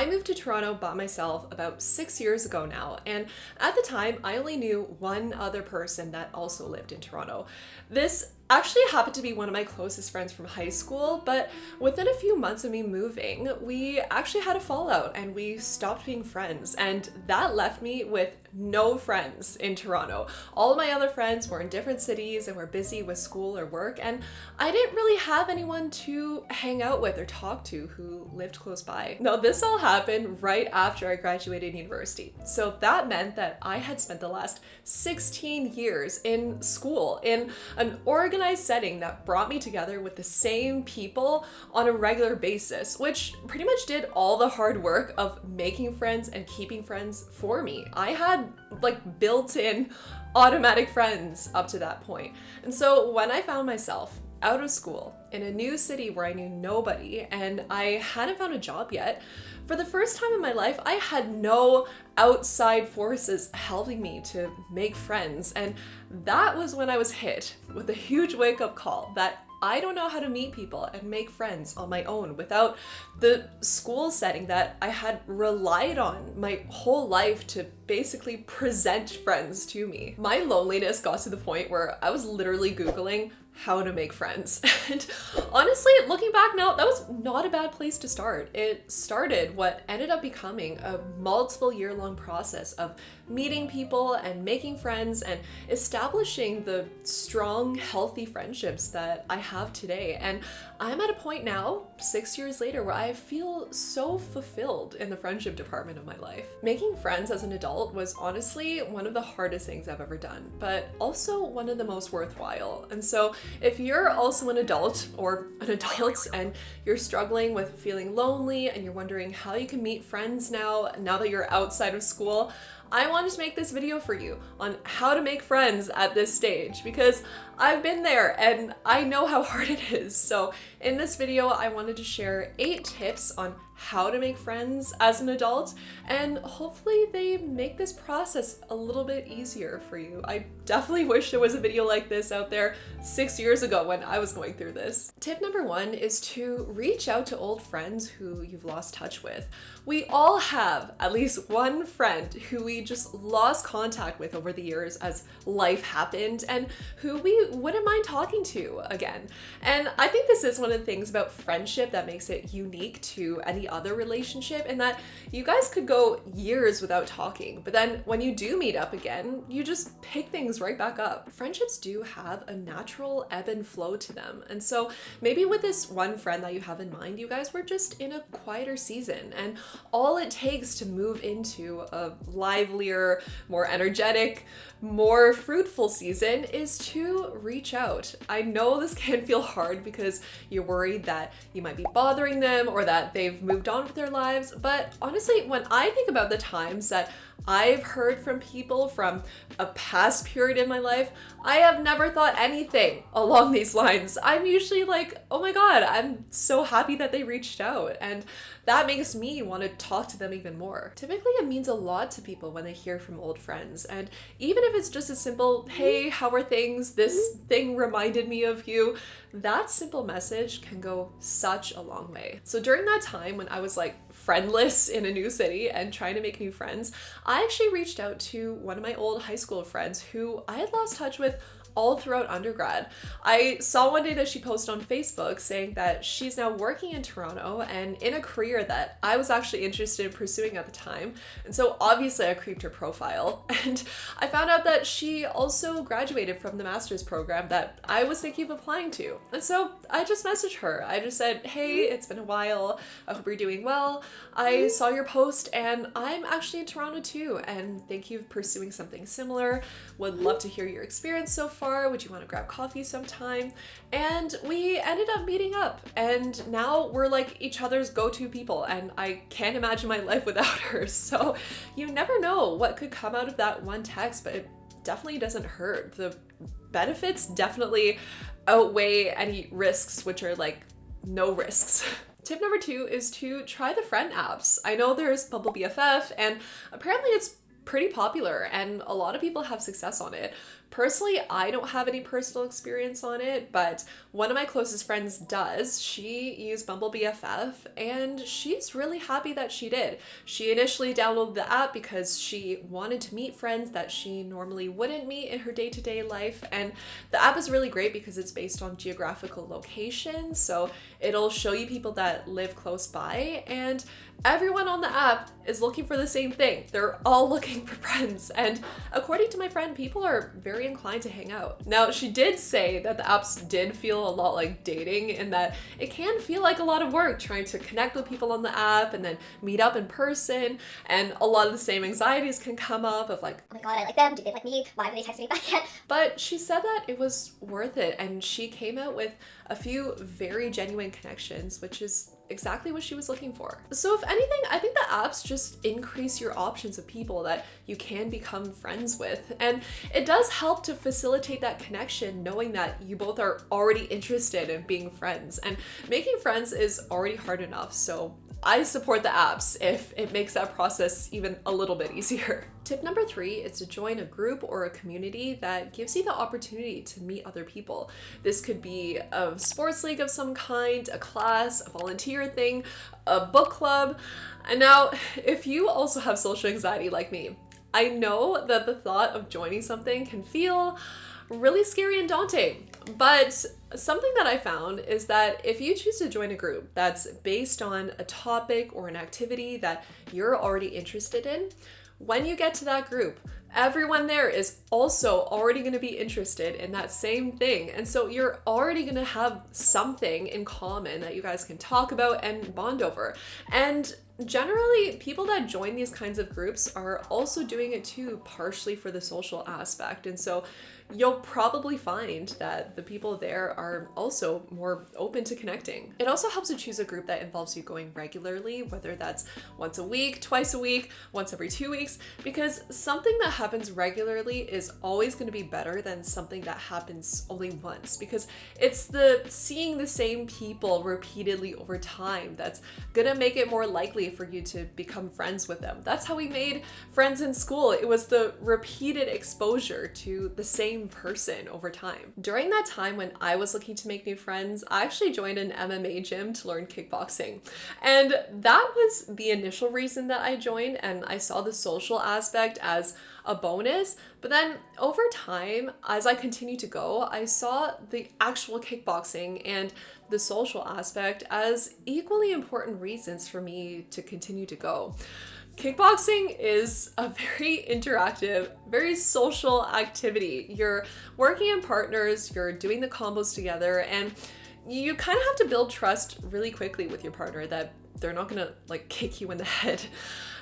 I moved to Toronto by myself about 6 years ago now, and at the time, I only knew one other person that also lived in Toronto. This actually happened to be one of my closest friends from high school, but within a few months of me moving, we actually had a fallout and we stopped being friends, and that left me with no friends in Toronto. All of my other friends were in different cities and were busy with school or work, and I didn't really have anyone to hang out with or talk to who lived close by. Now, this all happened right after I graduated university, so that meant that I had spent the last 16 years in school in an organized setting that brought me together with the same people on a regular basis, which pretty much did all the hard work of making friends and keeping friends for me. I had like built-in automatic friends up to that point. And so when I found myself out of school in a new city where I knew nobody and I hadn't found a job yet, for the first time in my life, I had no outside forces helping me to make friends. And that was when I was hit with a huge wake-up call that I don't know how to meet people and make friends on my own without the school setting that I had relied on my whole life to basically present friends to me. My loneliness got to the point where I was literally Googling how to make friends. And honestly, looking back now, that was not a bad place to start. It started what ended up becoming a multiple year-long process of meeting people and making friends and establishing the strong, healthy friendships that I have today. And I'm at a point now, 6 years later, where I feel so fulfilled in the friendship department of my life. Making friends as an adult was honestly one of the hardest things I've ever done, but also one of the most worthwhile. And so if you're also an adult or an adult and you're struggling with feeling lonely and you're wondering how you can meet friends now that you're outside of school, I wanted to make this video for you on how to make friends at this stage because I've been there and I know how hard it is. So in this video, I wanted to share 8 tips on how to make friends as an adult, and hopefully they make this process a little bit easier for you. I definitely wish there was a video like this out there 6 years ago when I was going through this. Tip number 1 is to reach out to old friends who you've lost touch with. We all have at least one friend who we just lost contact with over the years as life happened and who we wouldn't mind talking to again. And I think this is one of the things about friendship that makes it unique to any other relationship, in that you guys could go years without talking, but then when you do meet up again, you just pick things right back up. Friendships do have a natural ebb and flow to them. And so maybe with this one friend that you have in mind, you guys were just in a quieter season, and all it takes to move into a livelier, more energetic, more fruitful season is to reach out. I know this can feel hard because you're worried that you might be bothering them or that they've moved on with their lives, but honestly, when I think about the times that I've heard from people from a past period in my life, I have never thought anything along these lines. I'm usually like, oh my God, I'm so happy that they reached out. And that makes me want to talk to them even more. Typically, it means a lot to people when they hear from old friends. And even if it's just a simple, hey, how are things? This thing reminded me of you. That simple message can go such a long way. So during that time when I was like friendless in a new city and trying to make new friends, I actually reached out to one of my old high school friends who I had lost touch with all throughout undergrad. I saw one day that she posted on Facebook saying that she's now working in Toronto and in a career that I was actually interested in pursuing at the time. And so obviously I creeped her profile and I found out that she also graduated from the master's program that I was thinking of applying to. And so I just messaged her. I just said, hey, it's been a while. I hope you're doing well. I saw your post and I'm actually in Toronto too. And thank you for pursuing something similar. Would love to hear your experience so far. Would you want to grab coffee sometime? And we ended up meeting up, and now we're like each other's go-to people, and I can't imagine my life without her. So you never know what could come out of that one text, but it definitely doesn't hurt. The benefits definitely outweigh any risks, which are like no risks. Tip number 2 is to try the friend apps. I know there's Bumble BFF, and apparently it's pretty popular and a lot of people have success on it. Personally, I don't have any personal experience on it, but one of my closest friends does. She used Bumble BFF and she's really happy that she did. She initially downloaded the app because she wanted to meet friends that she normally wouldn't meet in her day-to-day life. And the app is really great because it's based on geographical location. So it'll show you people that live close by, and everyone on the app is looking for the same thing. They're all looking for friends. And according to my friend, people are very inclined to hang out. Now, she did say that the apps did feel a lot like dating, in that it can feel like a lot of work trying to connect with people on the app and then meet up in person. And a lot of the same anxieties can come up of like, oh my god, I like them, do they like me, why haven't they texted me back yet? But she said that it was worth it, and she came out with a few very genuine connections, which is exactly what she was looking for. So if anything, I think the apps just increase your options of people that you can become friends with. And it does help to facilitate that connection, knowing that you both are already interested in being friends. And making friends is already hard enough, so I support the apps if it makes that process even a little bit easier. Tip number 3 is to join a group or a community that gives you the opportunity to meet other people. This could be a sports league of some kind, a class, a volunteer thing, a book club. And now, if you also have social anxiety like me, I know that the thought of joining something can feel really scary and daunting. But something that I found is that if you choose to join a group that's based on a topic or an activity that you're already interested in, when you get to that group, everyone there is also already going to be interested in that same thing. And so you're already going to have something in common that you guys can talk about and bond over. And generally, people that join these kinds of groups are also doing it too, partially for the social aspect. And so you'll probably find that the people there are also more open to connecting. It also helps to choose a group that involves you going regularly, whether that's once a week, twice a week, once every 2 weeks, because something that happens regularly is always going to be better than something that happens only once, because it's the seeing the same people repeatedly over time that's going to make it more likely for you to become friends with them. That's how we made friends in school. It was the repeated exposure to the same person over time. During that time when I was looking to make new friends, I actually joined an MMA gym to learn kickboxing. And that was the initial reason that I joined, and I saw the social aspect as a bonus. But then over time, as I continued to go, I saw the actual kickboxing and the social aspect as equally important reasons for me to continue to go. Kickboxing is a very interactive, very social activity. You're working in partners, you're doing the combos together, and you kind of have to build trust really quickly with your partner that they're not gonna like kick you in the head.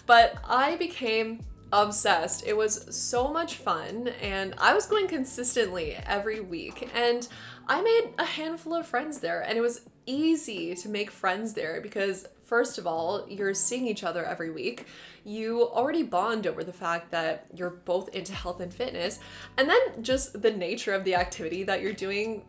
But I became obsessed. It was so much fun, and I was going consistently every week, and I made a handful of friends there, and it was easy to make friends there because first of all, you're seeing each other every week. You already bond over the fact that you're both into health and fitness, and then just the nature of the activity that you're doing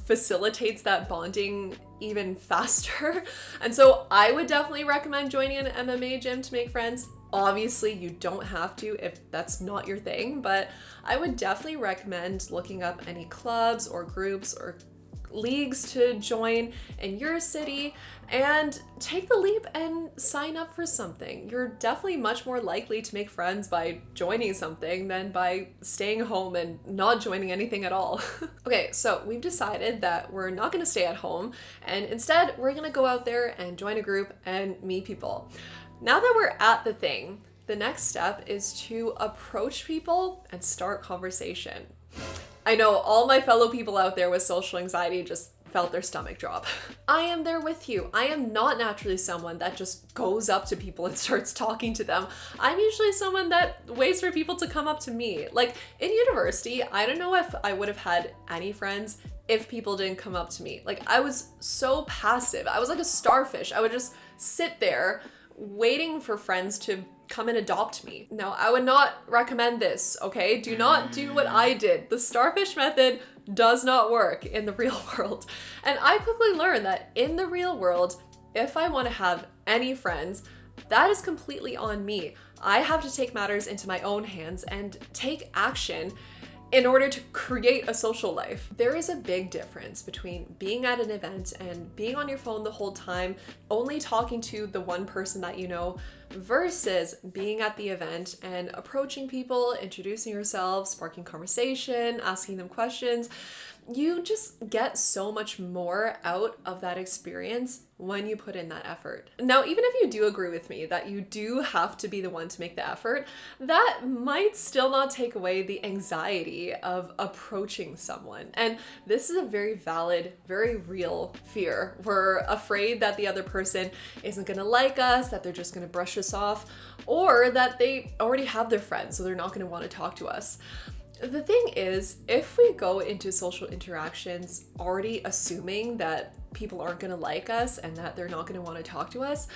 facilitates that bonding even faster. And so I would definitely recommend joining an MMA gym to make friends. Obviously, you don't have to if that's not your thing, but I would definitely recommend looking up any clubs or groups or leagues to join in your city and take the leap and sign up for something. You're definitely much more likely to make friends by joining something than by staying home and not joining anything at all. Okay, so we've decided that we're not going to stay at home, and instead we're going to go out there and join a group and meet people. Now that we're at the thing, the next step is to approach people and start conversation. I know all my fellow people out there with social anxiety just felt their stomach drop. I am there with you. I am not naturally someone that just goes up to people and starts talking to them. I'm usually someone that waits for people to come up to me. Like in university, I don't know if I would have had any friends if people didn't come up to me. Like I was so passive. I was like a starfish. I would just sit there waiting for friends to come and adopt me. Now, I would not recommend this, okay? Do not do what I did. The starfish method does not work in the real world. And I quickly learned that in the real world, if I want to have any friends, that is completely on me. I have to take matters into my own hands and take action in order to create a social life. There is a big difference between being at an event and being on your phone the whole time, only talking to the one person that you know, versus being at the event and approaching people, introducing yourself, sparking conversation, asking them questions. You just get so much more out of that experience when you put in that effort. Now, even if you do agree with me that you do have to be the one to make the effort, that might still not take away the anxiety of approaching someone. And this is a very valid, very real fear. We're afraid that the other person isn't gonna like us, that they're just gonna brush us off, or that they already have their friends, so they're not gonna wanna talk to us. The thing is, if we go into social interactions already assuming that people aren't going to like us and that they're not going to want to talk to us,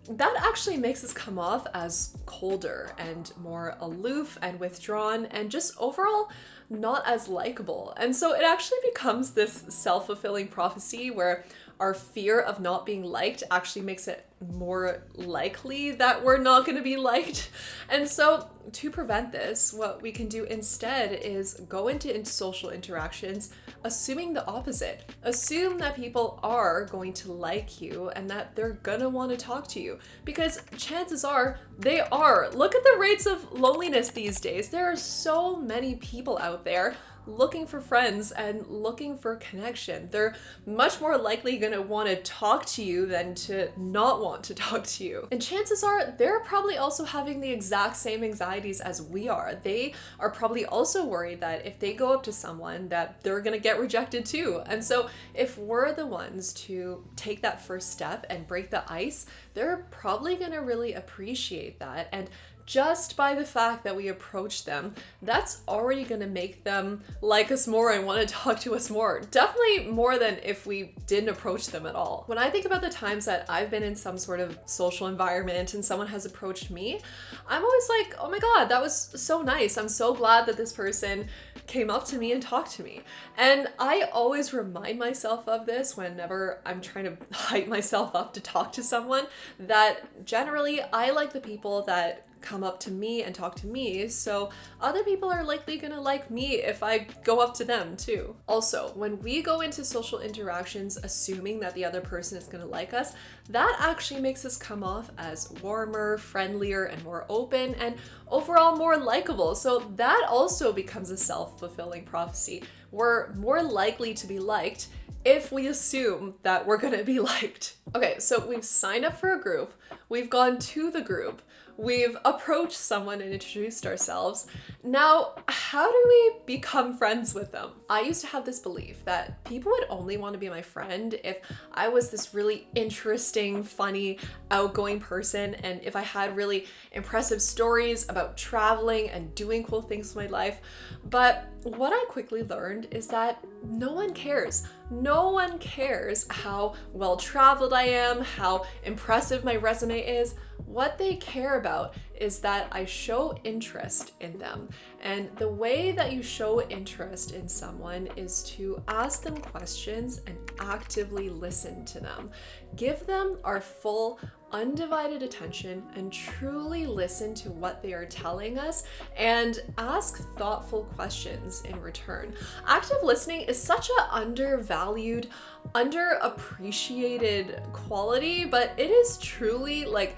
that actually makes us come off as colder and more aloof and withdrawn and just overall not as likable. And so it actually becomes this self-fulfilling prophecy where our fear of not being liked actually makes it more likely that we're not going to be liked. And so to prevent this, what we can do instead is go into social interactions assuming the opposite. Assume that people are going to like you and that they're gonna want to talk to you, because chances are they are. Look at the rates of loneliness these days. There are so many people out there looking for friends and looking for connection. They're much more likely going to want to talk to you than to not want to talk to you. And chances are they're probably also having the exact same anxieties as we are. They are probably also worried that if they go up to someone that they're going to get rejected too. And so if we're the ones to take that first step and break the ice, they're probably going to really appreciate that. And just by the fact that we approach them, that's already going to make them like us more and want to talk to us more. Definitely more than if we didn't approach them at all. When I think about the times that I've been in some sort of social environment and someone has approached me, I'm always like, oh my God, that was so nice. I'm so glad that this person came up to me and talked to me. And I always remind myself of this whenever I'm trying to hype myself up to talk to someone, that generally I like the people that come up to me and talk to me, so other people are likely gonna like me if I go up to them too. Also, when we go into social interactions assuming that the other person is gonna like us, that actually makes us come off as warmer, friendlier, and more open, and overall more likable. So that also becomes a self-fulfilling prophecy. We're more likely to be liked if we assume that we're gonna be liked. Okay, so we've signed up for a group, we've gone to the group, we've approached someone and introduced ourselves. Now, how do we become friends with them? I used to have this belief that people would only want to be my friend if I was this really interesting, funny, outgoing person, and if I had really impressive stories about traveling and doing cool things with my life. But what I quickly learned is that no one cares. No one cares how well traveled I am, how impressive my resume is. What they care about is that I show interest in them. And the way that you show interest in someone is to ask them questions and actively listen to them. Give them our full, undivided attention and truly listen to what they are telling us and ask thoughtful questions in return. Active listening is such an undervalued, underappreciated quality, but it is truly like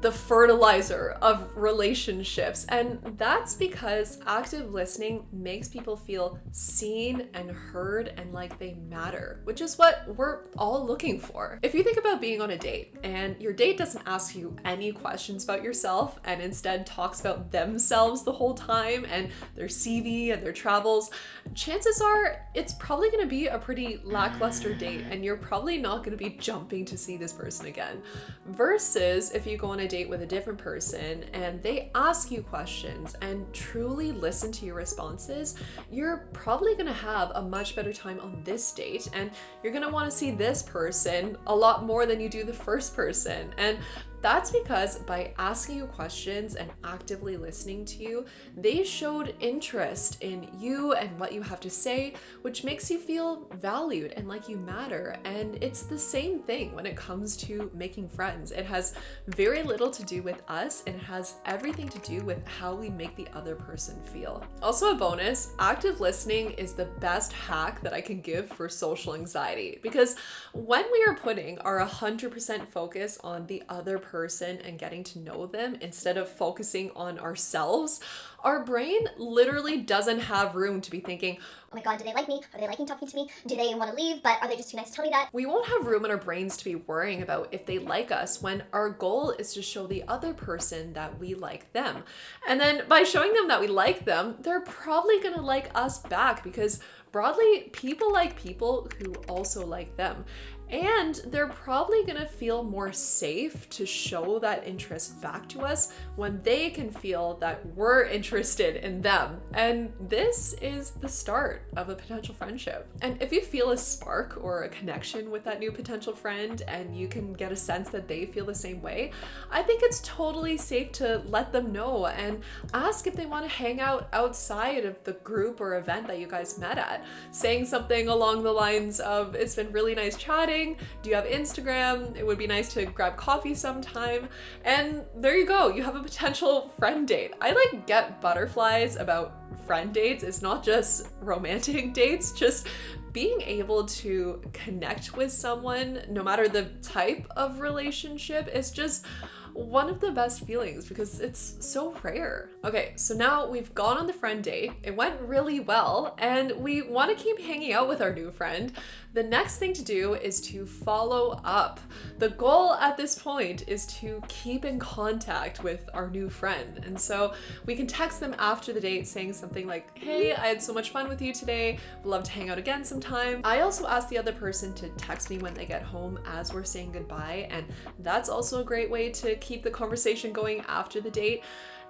the fertilizer of relationships. And that's because active listening makes people feel seen and heard and like they matter, which is what we're all looking for. If you think about being on a date and your date doesn't ask you any questions about yourself and instead talks about themselves the whole time and their CV and their travels, chances are it's probably going to be a pretty lackluster date and you're probably not going to be jumping to see this person again. Versus if you go on a date with a different person and they ask you questions and truly listen to your responses, you're probably going to have a much better time on this date and you're going to want to see this person a lot more than you do the first person. And That's because by asking you questions and actively listening to you, they showed interest in you and what you have to say, which makes you feel valued and like you matter. And it's the same thing when it comes to making friends. It has very little to do with us, and it has everything to do with how we make the other person feel. Also, a bonus, active listening is the best hack that I can give for social anxiety, because when we are putting our 100% focus on the other person and getting to know them instead of focusing on ourselves, our brain literally doesn't have room to be thinking, oh my god, do they like me? Are they liking talking to me? Do they want to leave, but are they just too nice to tell me that? we won't have room in our brains to be worrying about if they like us when our goal is to show the other person that we like them. And then by showing them that we like them, they're probably gonna like us back, because broadly, people like people who also like them. And they're probably gonna feel more safe to show that interest back to us when they can feel that we're interested in them. And this is the start of a potential friendship. And if you feel a spark or a connection with that new potential friend and you can get a sense that they feel the same way, I think it's totally safe to let them know and ask if they want to hang out outside of the group or event that you guys met at. Saying something along the lines of, it's been really nice chatting. Do you have Instagram? It would be nice to grab coffee sometime. And there you go. You have a potential friend date. I get butterflies about friend dates. It's not just romantic dates, just being able to connect with someone, no matter the type of relationship, is just one of the best feelings because it's so rare. Okay, so now we've gone on the friend date. It went really well, and we want to keep hanging out with our new friend. The next thing to do is to follow up. The goal at this point is to keep in contact with our new friend. And so we can text them after the date saying something like, hey, I had so much fun with you today. Would love to hang out again sometime. I also ask the other person to text me when they get home as we're saying goodbye. And that's also a great way to keep the conversation going after the date.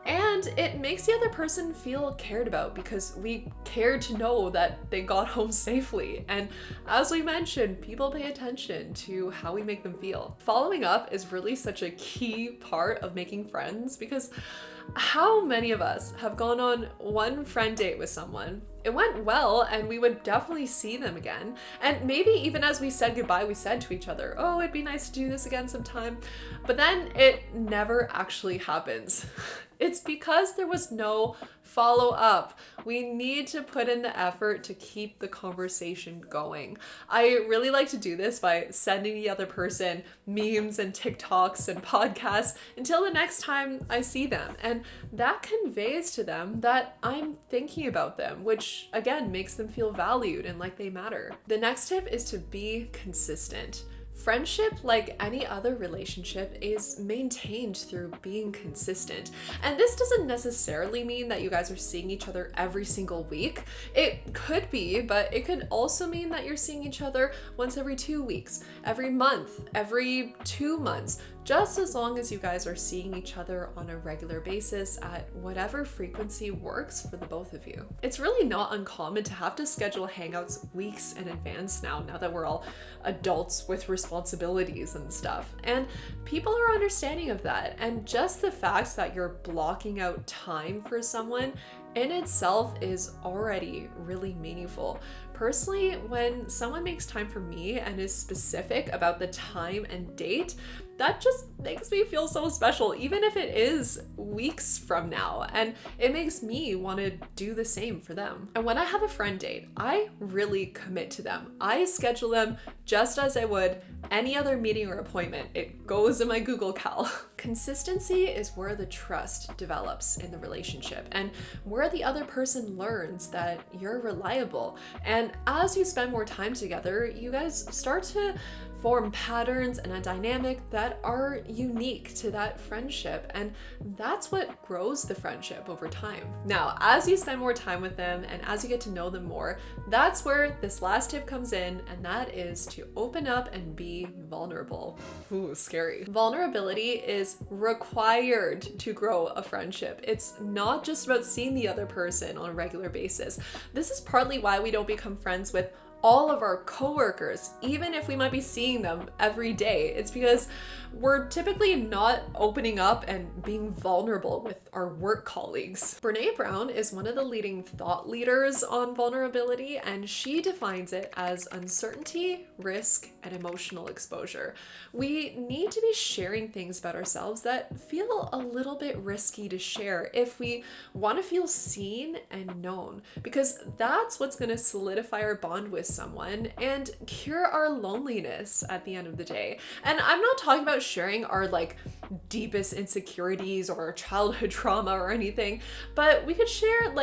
And it makes the other person feel cared about because we care to know that they got home safely. And as we mentioned, people pay attention to how we make them feel. Following up is really such a key part of making friends, because how many of us have gone on one friend date with someone? It went well and we would definitely see them again. And maybe even as we said goodbye, we said to each other, oh, it'd be nice to do this again sometime. But then it never actually happens. It's because there was no follow-up. We need to put in the effort to keep the conversation going. I really like to do this by sending the other person memes and TikToks and podcasts until the next time I see them. And that conveys to them that I'm thinking about them, which again makes them feel valued and like they matter. The next tip is to be consistent. Friendship, like any other relationship, is maintained through being consistent. And this doesn't necessarily mean that you guys are seeing each other every single week. It could be, but it could also mean that you're seeing each other once every 2 weeks, every month, every 2 months, just as long as you guys are seeing each other on a regular basis at whatever frequency works for the both of you. It's really not uncommon to have to schedule hangouts weeks in advance now that we're all adults with responsibilities and stuff. And people are understanding of that. And just the fact that you're blocking out time for someone in itself is already really meaningful. Personally, when someone makes time for me and is specific about the time and date, that just makes me feel so special, even if it is weeks from now. And it makes me want to do the same for them. And when I have a friend date, I really commit to them. I schedule them just as I would any other meeting or appointment. It goes in my Google Cal. Consistency is where the trust develops in the relationship and where the other person learns that you're reliable. And as you spend more time together, you guys start to form patterns and a dynamic that are unique to that friendship, and that's what grows the friendship over time. Now, as you spend more time with them and as you get to know them more, that's where this last tip comes in, and that is to open up and be vulnerable. Ooh, scary. Vulnerability is required to grow a friendship. It's not just about seeing the other person on a regular basis. This is partly why we don't become friends with all of our coworkers, even if we might be seeing them every day. It's because we're typically not opening up and being vulnerable with our work colleagues. Brené Brown is one of the leading thought leaders on vulnerability, and she defines it as uncertainty, risk, and emotional exposure. We need to be sharing things about ourselves that feel a little bit risky to share if we want to feel seen and known, because that's what's going to solidify our bond with someone and cure our loneliness at the end of the day. And I'm not talking about sharing our deepest insecurities or our childhood trauma or anything, but we could share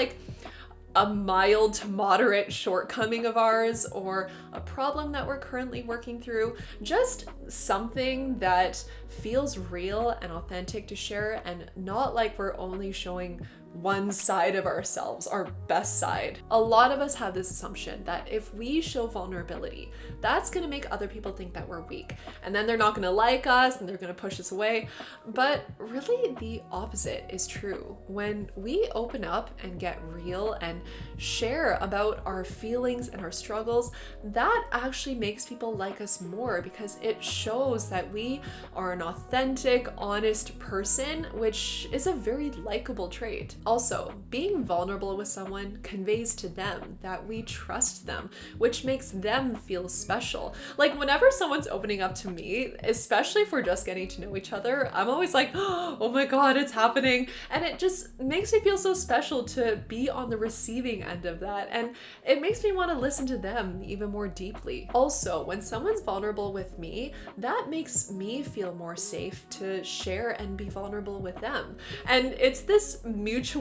a mild to moderate shortcoming of ours or a problem that we're currently working through. Just something that feels real and authentic to share, and not like we're only showing one side of ourselves, our best side. A lot of us have this assumption that if we show vulnerability, that's gonna make other people think that we're weak, and then they're not gonna like us and they're gonna push us away. But really the opposite is true. When we open up and get real and share about our feelings and our struggles, that actually makes people like us more, because it shows that we are an authentic, honest person, which is a very likable trait. Also, being vulnerable with someone conveys to them that we trust them, which makes them feel special. Like whenever someone's opening up to me, especially if we're just getting to know each other, I'm always like, oh my God, it's happening. And it just makes me feel so special to be on the receiving end of that. And it makes me want to listen to them even more deeply. Also, when someone's vulnerable with me, that makes me feel more safe to share and be vulnerable with them. And it's this mutual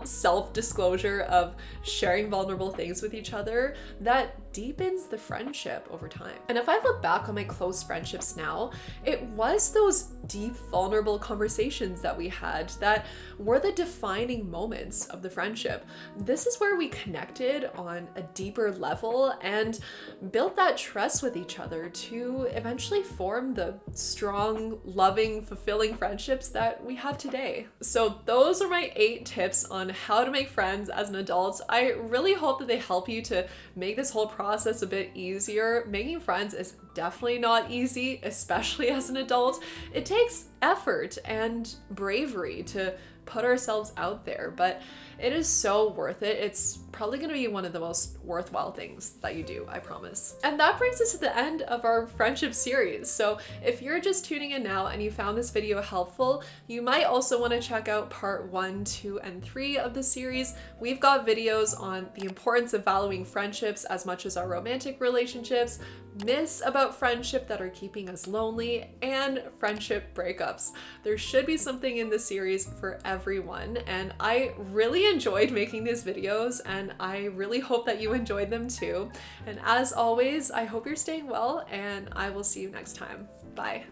self-disclosure of sharing vulnerable things with each other that deepens the friendship over time. And if I look back on my close friendships now, it was those deep, vulnerable conversations that we had that were the defining moments of the friendship. This is where we connected on a deeper level and built that trust with each other to eventually form the strong, loving, fulfilling friendships that we have today. So those are my 8 tips on how to make friends as an adult. I really hope that they help you to make this whole process a bit easier. Making friends is definitely not easy, especially as an adult. It takes effort and bravery to put ourselves out there, but it is so worth it. It's probably going to be one of the most worthwhile things that you do, I promise. And that brings us to the end of our friendship series. So if you're just tuning in now and you found this video helpful, you might also want to check out part 1, 2, and 3 of the series. We've got videos on the importance of valuing friendships as much as our romantic relationships, myths about friendship that are keeping us lonely, and friendship breakups. There should be something in this series for everyone, and I really enjoyed making these videos, and I really hope that you enjoyed them too. And as always, I hope you're staying well, and I will see you next time. Bye.